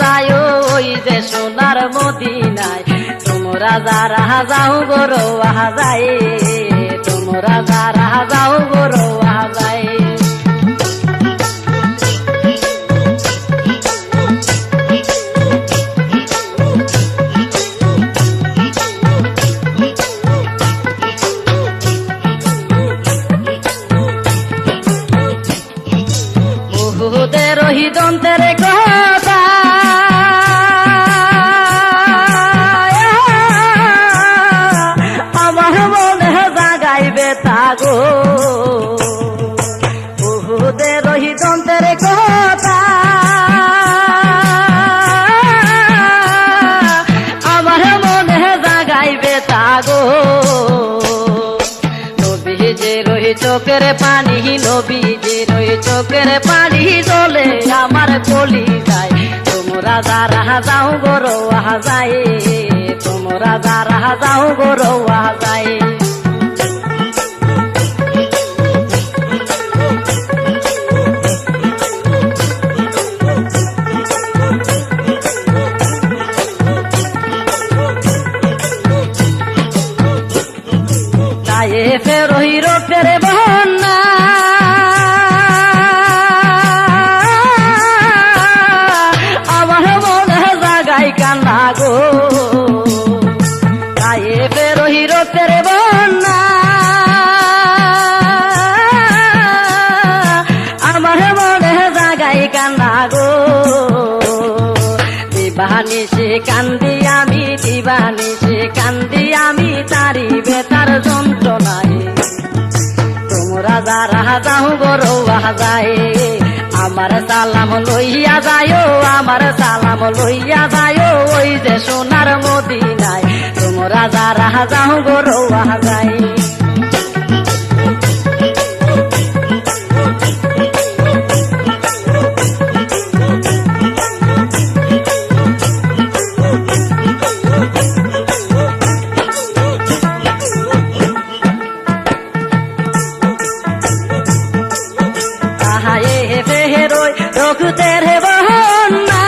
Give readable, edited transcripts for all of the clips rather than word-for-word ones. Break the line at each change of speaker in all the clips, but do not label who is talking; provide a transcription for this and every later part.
যায় ওই যে সোনার মদিনায়, তোমরা যারা যাও গো রোয়া যায়, তোমরা যারা যাও গো রোয়া যায়। বহুদের হৃদন্তের কথা আমার মনে জাগাইবে তাগো, বহুদের হৃদন্তের কথা আমার মনে জাগাইবে তাগো। নবীজির ওই চোখের পানি, নবীজির ওই চোখের পানি চলে আমার কলি যায়, তোমরা যারা যাও গো রোয়া যায়, তোমরা যারা যাও গো রোয়া যায়। ফের হিরো ফেরে বন্যা আমার মনে জাগাই কান্না গো, গায়ে ফের হিরো ফেরে বন্যা আমার মনে জাগাই কান্না গো। দিবানিশি কান্দি আমি, দিবানিশি কান্দি আমি তারি বেতার যন্ত্রণায়, তোমরা যারা যাও গো রোয়া যায়, আমার সালাম লইয়া যায়, আমার সালাম লইয়া যায় ওই যে সোনার মদিনায়, তোমরা যারা যাও গো রোয়া যায়। तेरे बहना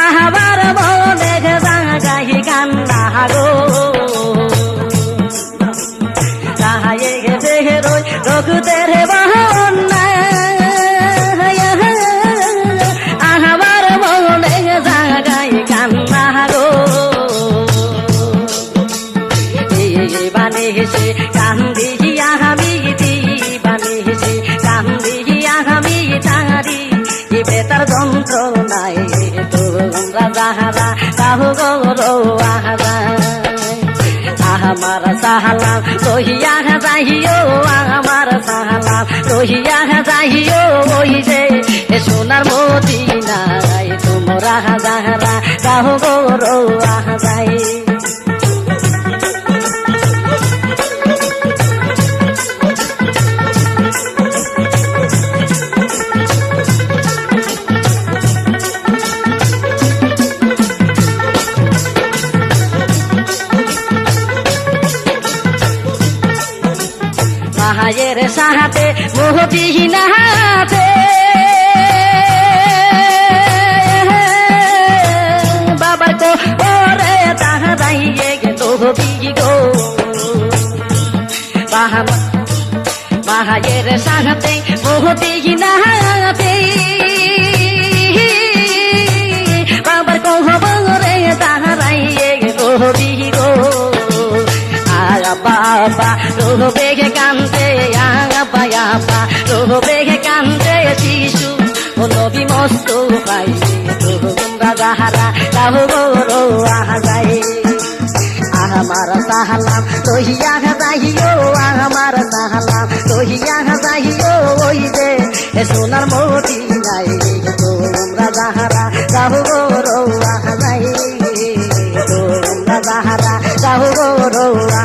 आहाबार बोले गाही कान्ना गो, गाहे गे रोग तेरे बहना आहाबार बोले गाही कान्ना गो। বানিয়েছে কান্দি আমি দিবানিয়েছে কান্দি আমি তারি বেতার যন্ত্রণায়, তোমরা যাহারা যাও গো রোয়া যায়, আমার সালাম লইয়া যাইও, আমার সালাম লইয়া যাইও ওই যে সোনার মদিনায়, তোমরা যাহারা যাও গো রোয়া যায়। মায়ের সাহাতে মোহবিহীনাতে বাবার তো ওরে তাহা দাইয়ে গেল গো, মায়ের সাহাতে মোহবিহীনাতে বাবার কোহবরে তাহা দাইয়ে গেল গো। বাবা রোবে কান্দে আপা আপা রোবে কান্দে শিশু ও নবী মস্ত পাই, তোমরা যাহারা যাও গো রোয়া যায়, আমার সালাম লইয়া যাইও, আমার সালাম লইয়া যাইও ওই যে সোনার মদিনায়, তোমরা যাহারা যাও গো রোয়া যায়, তোমরা যাহারা যাও গো রোয়া।